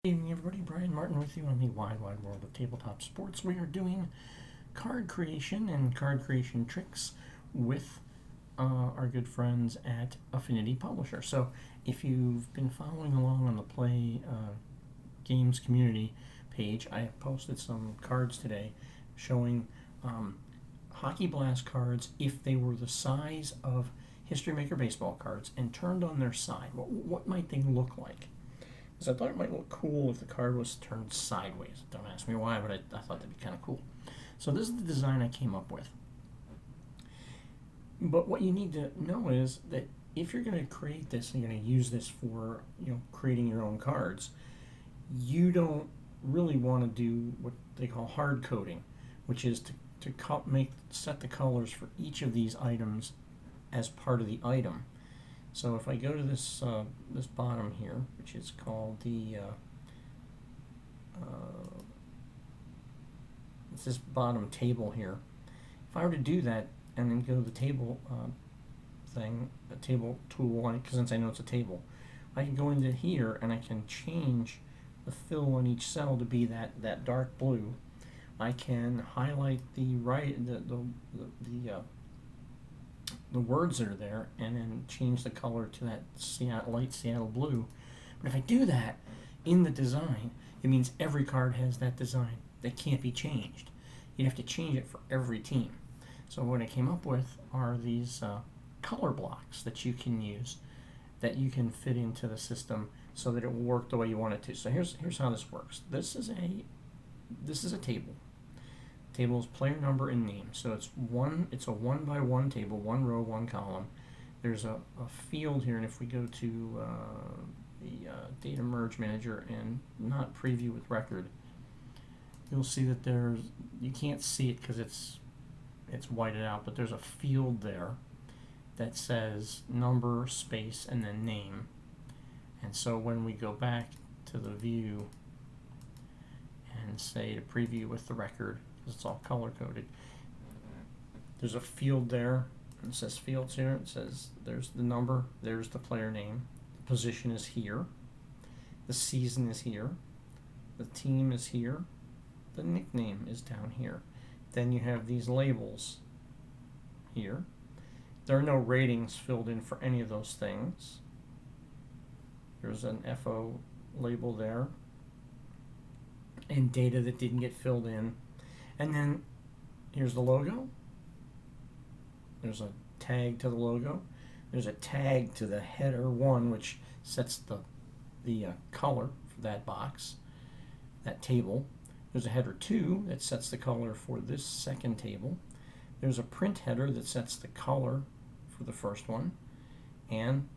Good evening, everybody. Brian Martin with you on the wide world of tabletop sports. We are doing card creation and card creation tricks with our good friends at Affinity Publisher. So, if you've been following along on the Play Games community page, I have posted some cards today showing Hockey Blast cards if they were the size of History Maker baseball cards and turned on their side. What might they look like? Because I thought it might look cool if the card was turned sideways. Don't ask me why, but I thought that'd be kind of cool. So this is the design I came up with. But what you need to know is that if you're going to create this and you're going to use this for creating your own cards, you don't really want to do what they call hard coding, which is to set the colors for each of these items as part of the item. So if I go to this this bottom here, which is called the it's this bottom table here. If I were to do that and then go to the table the table tool, since I know it's a table, I can go into here and I can change the fill on each cell to be that dark blue. I can highlight the words that are there and then change the color to that light Seattle blue. But if I do that in the design, it means every card has that design that can't be changed. You'd have to change it for every team. So what I came up with are these color blocks that you can use, that you can fit into the system so that it will work the way you want it to. So here's how this works. This is a table. Table is player number and name. So it's a 1-by-1 table, 1 row, 1 column. There's a field here, and if we go to the data merge manager and not preview with record, you'll see that you can't see it because it's whited out, but there's a field there that says number, space, and then name. And so when we go back to the view and say to preview with the record, it's all color coded, there's a field there, and it says fields here. It says there's the number, there's the player name, the position is here, the season is here, the team is here, the nickname is down here. Then you have these labels here. There are no ratings filled in for any of those things. There's an FO label there and data that didn't get filled in. And then here's the logo. There's a tag to the logo. There's a tag to the header 1, which sets the color for that box, that table. There's a header 2 that sets the color for this second table. There's a print header that sets the color for the first one, and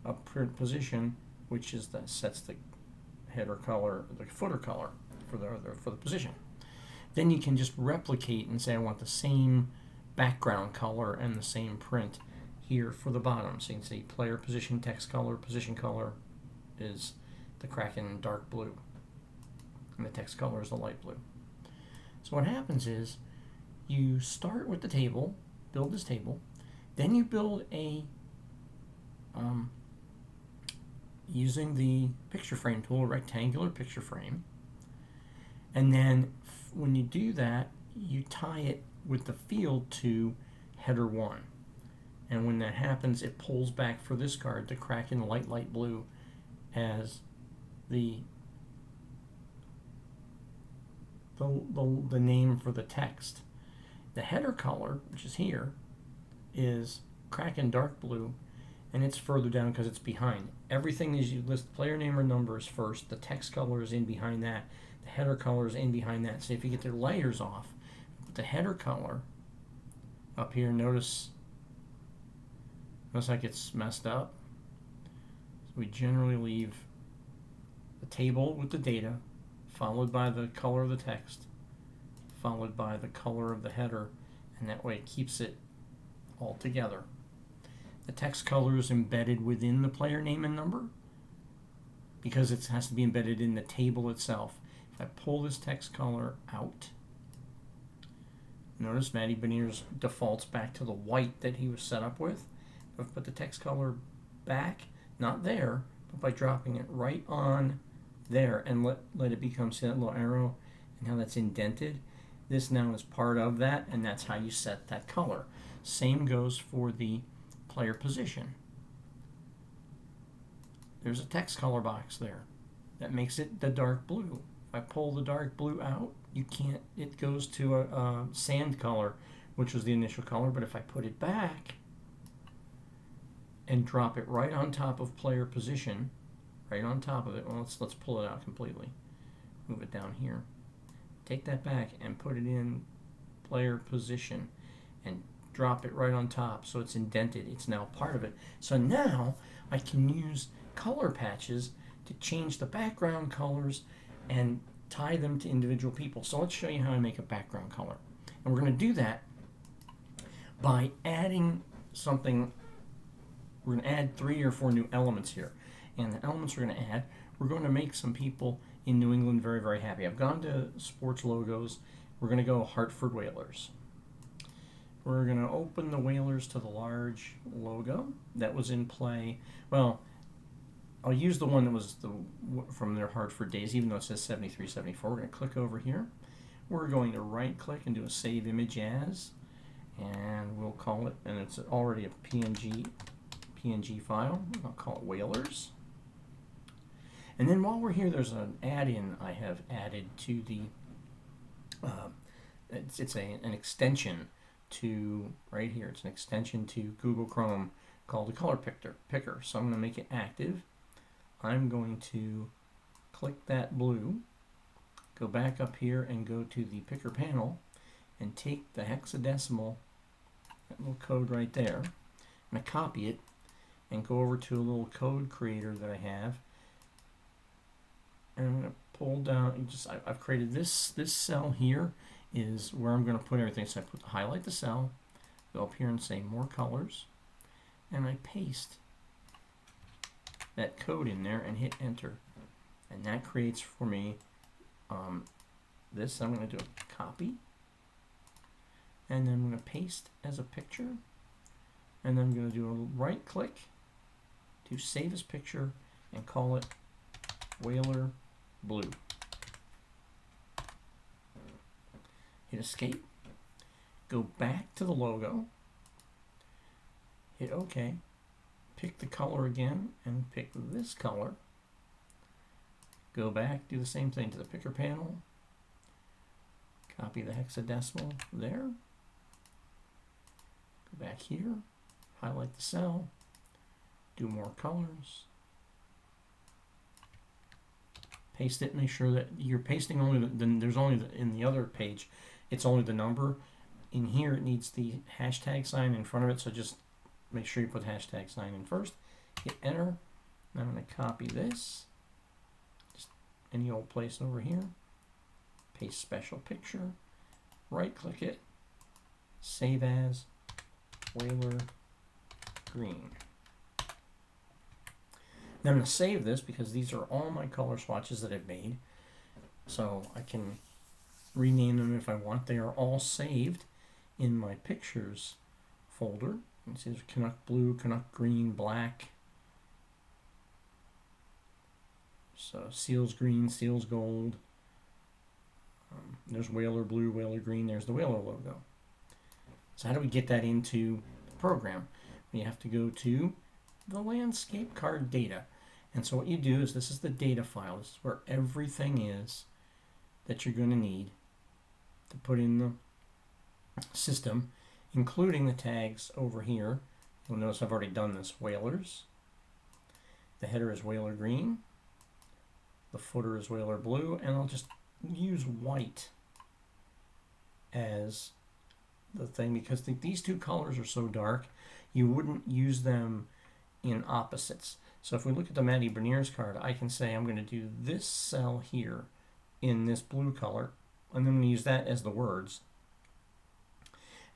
a print position, which sets the header color, the footer color for the position. Then you can just replicate and say I want the same background color and the same print here for the bottom. So you can say player position, text color, position color is the Kraken dark blue, and the text color is the light blue. So what happens is you start with the table, build this table, then you build a using the picture frame tool, a rectangular picture frame, and then when you do that, you tie it with the field to header 1. And when that happens, it pulls back for this card the Kraken light blue as the name for the text. The header color, which is here, is Kraken dark blue, and it's further down because it's behind. Everything is you list player name or numbers first, the text color is in behind that, the header color is in behind that. So if you get their layers off, put the header color up here, notice like it's messed up. So we generally leave the table with the data, followed by the color of the text, followed by the color of the header, and that way it keeps it all together. The text color is embedded within the player name and number because it has to be embedded in the table itself. If I pull this text color out, notice Matty Beniers defaults back to the white that he was set up with. But the text color back, not there, but by dropping it right on there and let it become, see that little arrow and how that's indented? This now is part of that, and that's how you set that color. Same goes for the player position. There's a text color box there. That makes it the dark blue. If I pull the dark blue out, you can't, it goes to a sand color, which was the initial color, but if I put it back and drop it right on top of player position, right on top of it, well, let's pull it out completely. Move it down here. Take that back and put it in player position and drop it right on top so it's indented. It's now part of it. So now I can use color patches to change the background colors and tie them to individual people. So let's show you how I make a background color. And we're going to do that by adding something. We're going to add 3 or 4 new elements here. And the elements we're going to add, we're going to make some people in New England very, very happy. I've gone to sports logos. We're going to go Hartford Whalers. We're going to open the Whalers to the large logo that was in play. Well, I'll use the one that was from their Hartford days, even though it says 73-74. We're going to click over here. We're going to right click and do a save image as, and we'll call it, and it's already a PNG file. I'll call it Whalers. And then while we're here, there's an add-in I have added to the, it's an extension to, right here, it's an extension to Google Chrome called the Color Picker. So I'm going to make it active. I'm going to click that blue, go back up here and go to the picker panel and take the hexadecimal, that little code right there. I'm going to copy it and go over to a little code creator that I have. And I'm going to pull down, I've created this cell here is where I'm going to put everything. So I highlight the cell, go up here and say more colors, and I paste that code in there and hit enter. And that creates for me this. I'm going to do a copy, and then I'm going to paste as a picture, and then I'm going to do a right click to save as picture and call it Whaler Blue. Hit escape, go back to the logo, hit OK, pick the color again and pick this color, go back, do the same thing to the picker panel, copy the hexadecimal there, go back here, highlight the cell, do more colors, paste it, make sure that you're pasting only there's only in the other page, it's only the number. In here it needs the hashtag sign in front of it, so just make sure you put the hashtag sign in first, hit enter. Now I'm going to copy this, just any old place over here, paste special picture, right click it, save as Whaler Green. Now I'm going to save this because these are all my color swatches that I've made, so I can rename them if I want. They are all saved in my pictures folder. You can see there's Canuck Blue, Canuck Green, Black, so Seals Green, Seals Gold, there's Whaler Blue, Whaler Green, there's the Whaler logo. So how do we get that into the program? We have to go to the landscape card data. And so what you do is, this is the data file. This is where everything is that you're going to need to put in the system, including the tags over here. You'll notice I've already done this. Whalers. The header is Whaler Green. The footer is Whaler Blue. And I'll just use white as the thing because these two colors are so dark, you wouldn't use them in opposites. So if we look at the Matty Beniers card, I can say I'm going to do this cell here in this blue color, and then I'm going to use that as the words.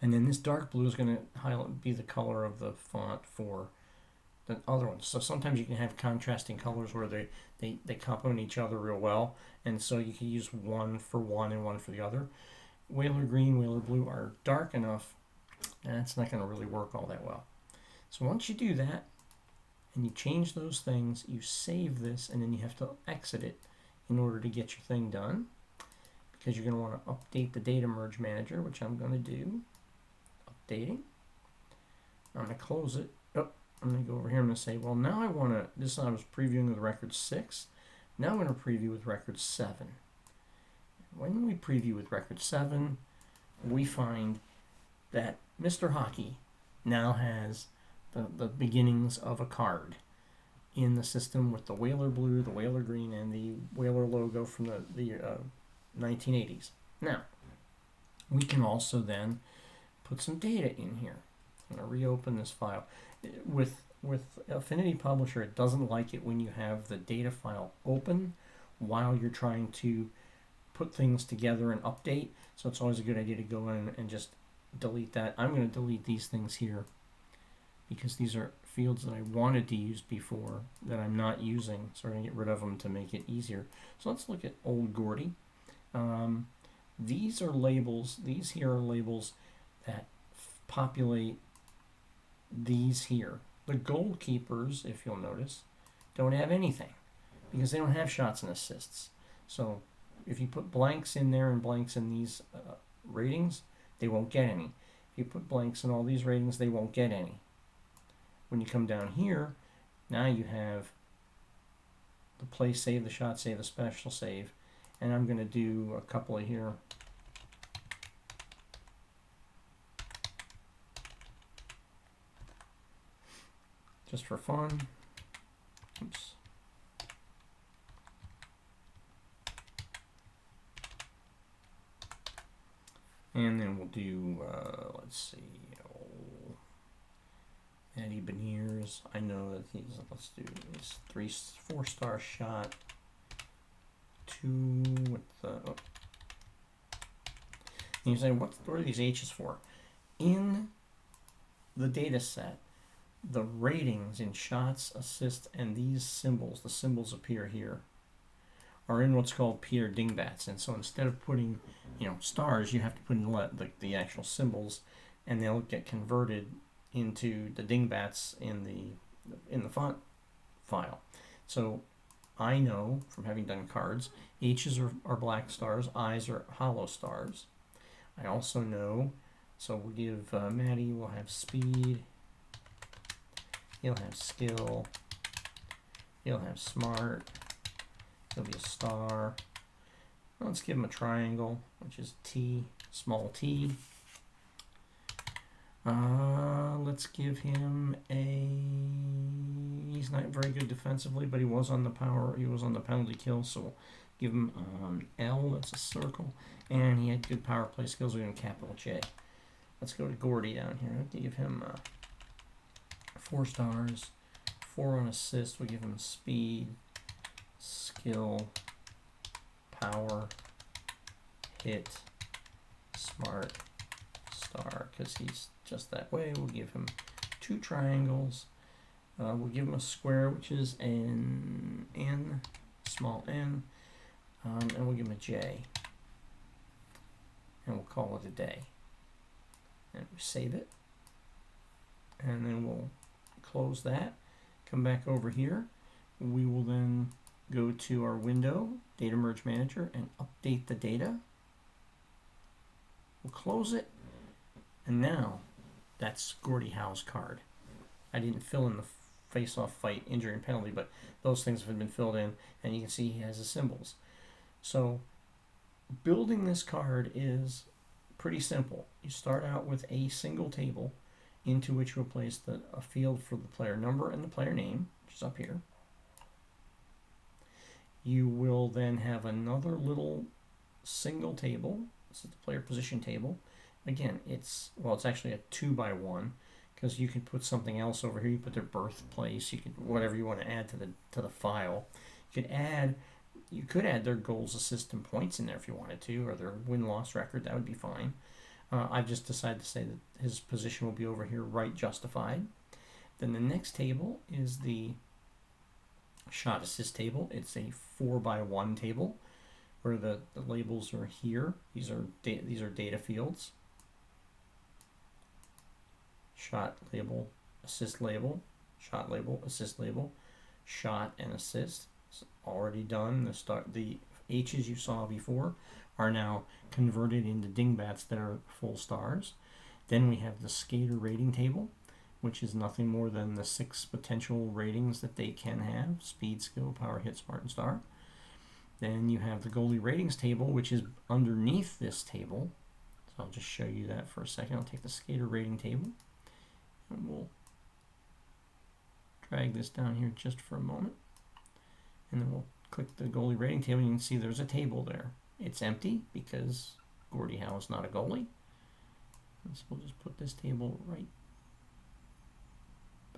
And then this dark blue is going to be the color of the font for the other ones. So sometimes you can have contrasting colors where they complement each other real well, and so you can use one for one and one for the other. Whaler Green, Whaler Blue are dark enough, and it's not going to really work all that well. So once you do that, and you change those things, you save this, and then you have to exit it in order to get your thing done, because you're going to want to update the data merge manager, which I'm going to do. Updating. I'm going to close it. Oh, I'm going to go over here. I'm going to say, well, now I want to, this I was previewing with record 6. Now I'm going to preview with record 7. When we preview with record 7, we find that Mr. Hockey now has the beginnings of a card in the system with the Whaler blue, the Whaler green, and the Whaler logo from the 1980s. Now, we can also then put some data in here. I'm going to reopen this file. With Affinity Publisher, it doesn't like it when you have the data file open while you're trying to put things together and update. So it's always a good idea to go in and just delete that. I'm going to delete these things here because these are fields that I wanted to use before that I'm not using. So I'm going to get rid of them to make it easier. So let's look at Old Gordy. These are labels. These here are labels that populate these here. The goalkeepers, if you'll notice, don't have anything because they don't have shots and assists. So if you put blanks in there and blanks in these ratings, they won't get any. If you put blanks in all these ratings, they won't get any. When you come down here, now you have the play save, the shot save, the special save, and I'm going to do a couple of here. Just for fun. Oops. And then we'll do, let's see, Eddie Beniers. I know that he's, let's do this 4-star shot. 2 with the, oh. And you say, what are these H's for? In the data set, the ratings in shots, assists, and these symbols, the symbols appear here, are in what's called Peter Dingbats. And so instead of putting, stars, you have to put in the actual symbols, and they'll get converted into the Dingbats in the font file. So I know from having done cards, H's are black stars, I's are hollow stars. I also know, so we'll give Maddie, we'll have speed, he'll have skill, he'll have smart, he'll be a star. Let's give him a triangle, which is T, small t. Let's give him he's not very good defensively, but he was on the penalty kill, so we'll give him L, that's a circle, and he had good power play skills, we're going to capital J. Let's go to Gordy down here. I'll give him 4 stars, 4 on assist, we'll give him speed, skill, power, hit, smart, star, because he's just that way. We'll give him 2 triangles. We'll give him a square, which is an N, small n, and we'll give him a J. And we'll call it a day. And we save it. And then we'll close that. Come back over here. We will then go to our window, Data Merge Manager, and update the data. We'll close it. And now, that's Gordie Howe's card. I didn't fill in the face-off, fight, injury, and penalty, but those things have been filled in, and you can see he has the symbols. So, building this card is pretty simple. You start out with a single table into which you'll place a field for the player number and the player name, which is up here. You will then have another little single table. This is the player position table. Again, it's actually a 2x1 because you can put something else over here. You put their birthplace. You could whatever you want to add to the file. You could add their goals, assists, and points in there if you wanted to, or their win-loss record. That would be fine. I've just decided to say that his position will be over here, right justified. Then the next table is the shot assist table. It's a 4x1 table where the labels are here. These are data fields. Shot label, assist label, shot label, assist label, shot and assist, It's already done. The H's you saw before are now converted into dingbats that are full stars. Then we have the skater rating table, which is nothing more than the 6 potential ratings that they can have: speed, skill, power, hit, smart, and star. Then you have the goalie ratings table, which is underneath this table. So I'll just show you that for a second. I'll take the skater rating table and we'll drag this down here just for a moment. And then we'll click the goalie rating table and you can see there's a table there. It's empty because Gordie Howe is not a goalie. And so we'll just put this table right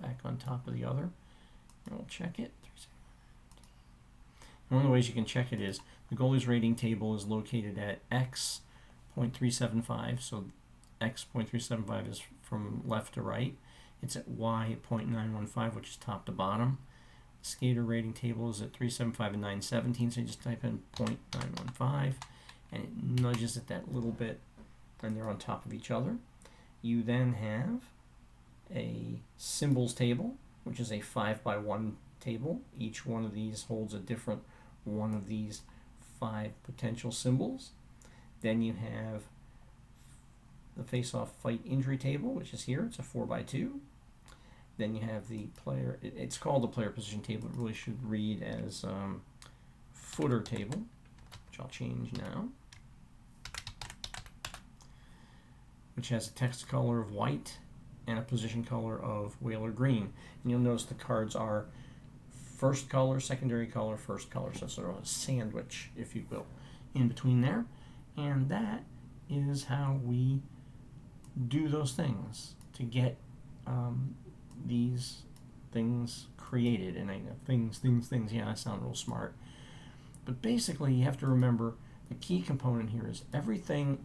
back on top of the other and we'll check it. One of the ways you can check it is the goalie's rating table is located at x 0.375, so x 0.375 is from left to right. It's at y 0.915, which is top to bottom. The skater rating table is at 375 and 917, so you just type in 0.915 and it nudges it that little bit and they're on top of each other. You then have a symbols table, which is a 5x1 table. Each one of these holds a different one of these 5 potential symbols. Then you have the face-off fight injury table, which is here. It's a 4x2. Then you have the player, it's called the player position table. It really should read as footer table, which I'll change now, which has a text color of white and a position color of Whaler green. And you'll notice the cards are first color, secondary color, first color. So it's sort of a sandwich, if you will, in between there. And that is how we do those things to get these things created. And I know things, yeah, I sound real smart. But basically, you have to remember the key component here is everything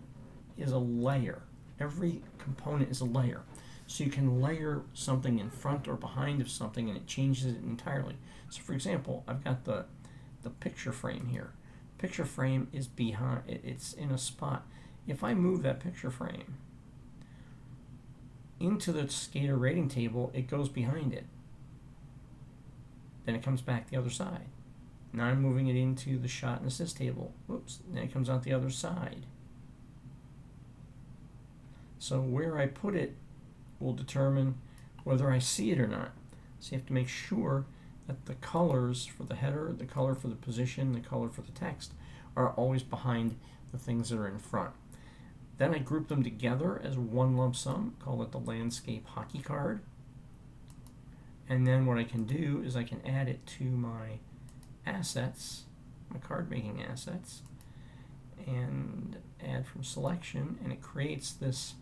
is a layer. Every component is a layer. So you can layer something in front or behind of something and it changes it entirely. So for example, I've got the picture frame here. Picture frame is behind, it's in a spot. If I move that picture frame into the skater rating table, it goes behind it. Then it comes back the other side. Now I'm moving it into the shot and assist table. Whoops, then it comes out the other side. So where I put it will determine whether I see it or not. So you have to make sure that the colors for the header, the color for the position, the color for the text are always behind the things that are in front. Then I group them together as one lump sum, call it the landscape hockey card. And then what I can do is I can add it to my assets, my card making assets, and add from selection, and it creates this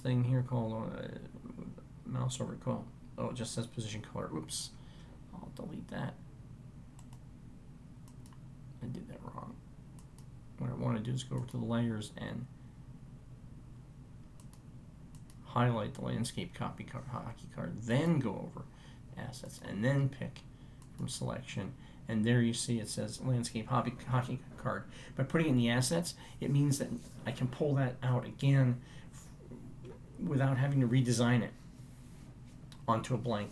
thing here called mouse over call. Oh, it just says position color. Oops, I'll delete that. I did that wrong. What I want to do is go over to the layers and highlight the landscape hockey card, then go over assets, and then pick from selection. And there you see it says landscape hockey card. By putting it in the assets, it means that I can pull that out again without having to redesign it onto a blank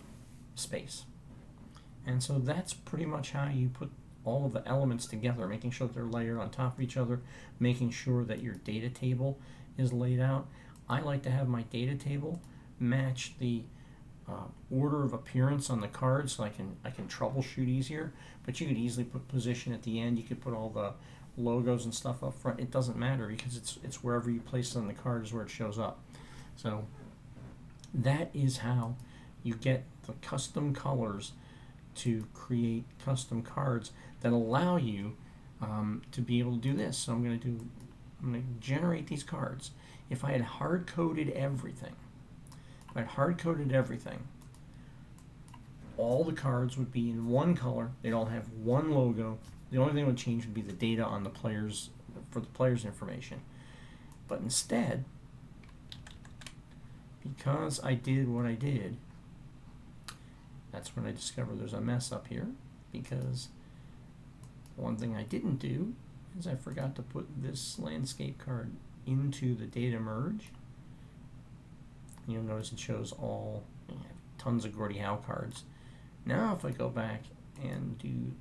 space. And so that's pretty much how you put all of the elements together, making sure that they're layered on top of each other, making sure that your data table is laid out. I like to have my data table match the order of appearance on the card, so I can troubleshoot easier. But you could easily put position at the end. You could put all the logos and stuff up front. It doesn't matter because it's wherever you place it on the card is where it shows up. So that is how you get the custom colors to create custom cards that allow you to be able to do this. So I'm going to generate these cards. If I had hard-coded everything, all the cards would be in one color. They'd all have one logo. The only thing that would change would be the data on the players, for the players' information. But instead, because I did what I did, that's when I discovered there's a mess up here, because one thing I didn't do is I forgot to put this landscape card into the data merge. You'll notice it shows all, tons of Gordie Howe cards, Now if I go back and do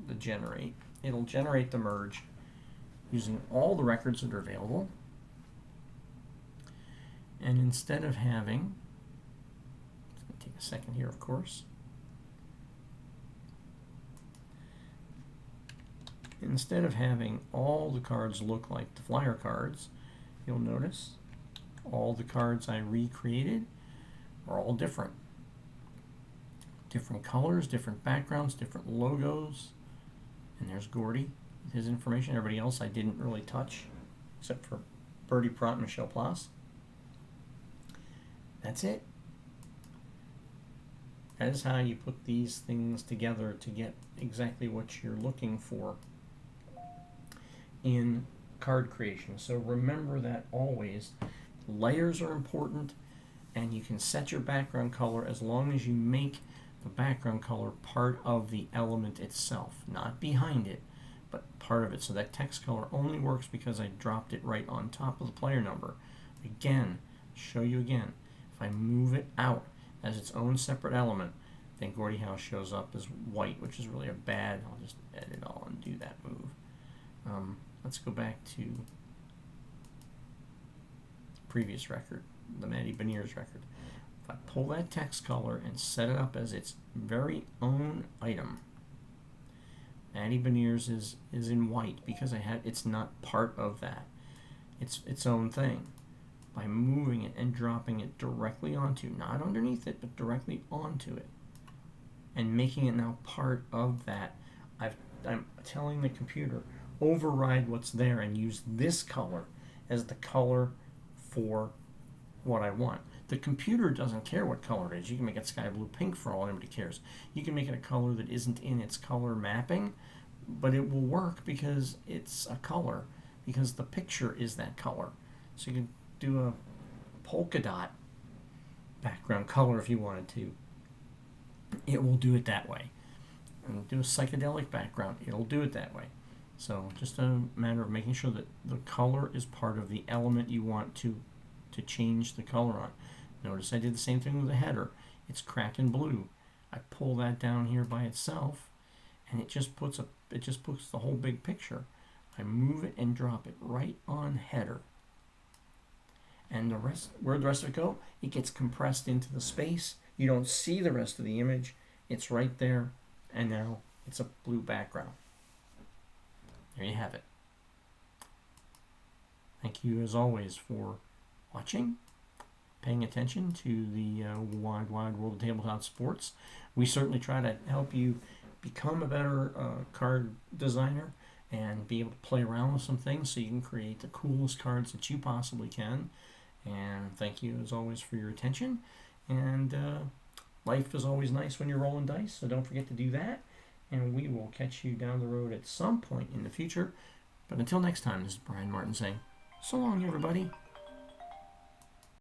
the generate, it'll generate the merge using all the records that are available. And instead of having, it's going to take a second here, of course. Instead of having all the cards look like the flyer cards, you'll notice all the cards I recreated are all different. Different colors, different backgrounds, different logos. And there's Gordy with his information. Everybody else I didn't really touch, except for Bertie Pront and Michel Plas. That's it. That is how you put these things together to get exactly what you're looking for in card creation. So remember that always. Layers are important, and you can set your background color as long as you make the background color part of the element itself, not behind it, but part of it. So that text color only works because I dropped it right on top of the player number. Again, show you again. If I move it out as its own separate element, then Gordie Howe shows up as white, which is really a bad. I'll just edit all and do that move. Let's go back to the previous record, the Matty Beniers record. If I pull that text color and set it up as its very own item, Matty Beniers is in white because it's not part of that. It's its own thing. By moving it and dropping it directly onto, not underneath it, but directly onto it, and making it now part of that, I'm telling the computer, override what's there and use this color as the color for what I want. The computer doesn't care what color it is. You can make it sky blue pink for all anybody cares. You can make it a color that isn't in its color mapping, but it will work because it's a color, because the picture is that color. So you can do a polka dot background color if you wanted to. It will do it that way. And do a psychedelic background, it'll do it that way. So just a matter of making sure that the color is part of the element you want to change the color on. Notice I did the same thing with the header. It's Kraken blue. I pull that down here by itself, and it just puts the whole big picture. I move it and drop it right on header. And the rest, where'd the rest of it go? It gets compressed into the space. You don't see the rest of the image. It's right there, and now it's a blue background. There you have it. Thank you as always for watching, paying attention to the wide world of tabletop sports. We certainly try to help you become a better card designer and be able to play around with some things so you can create the coolest cards that you possibly can. And thank you as always for your attention. And life is always nice when you're rolling dice, so don't forget to do that. And we will catch you down the road at some point in the future. But until next time, this is Brian Martin saying, so long, everybody.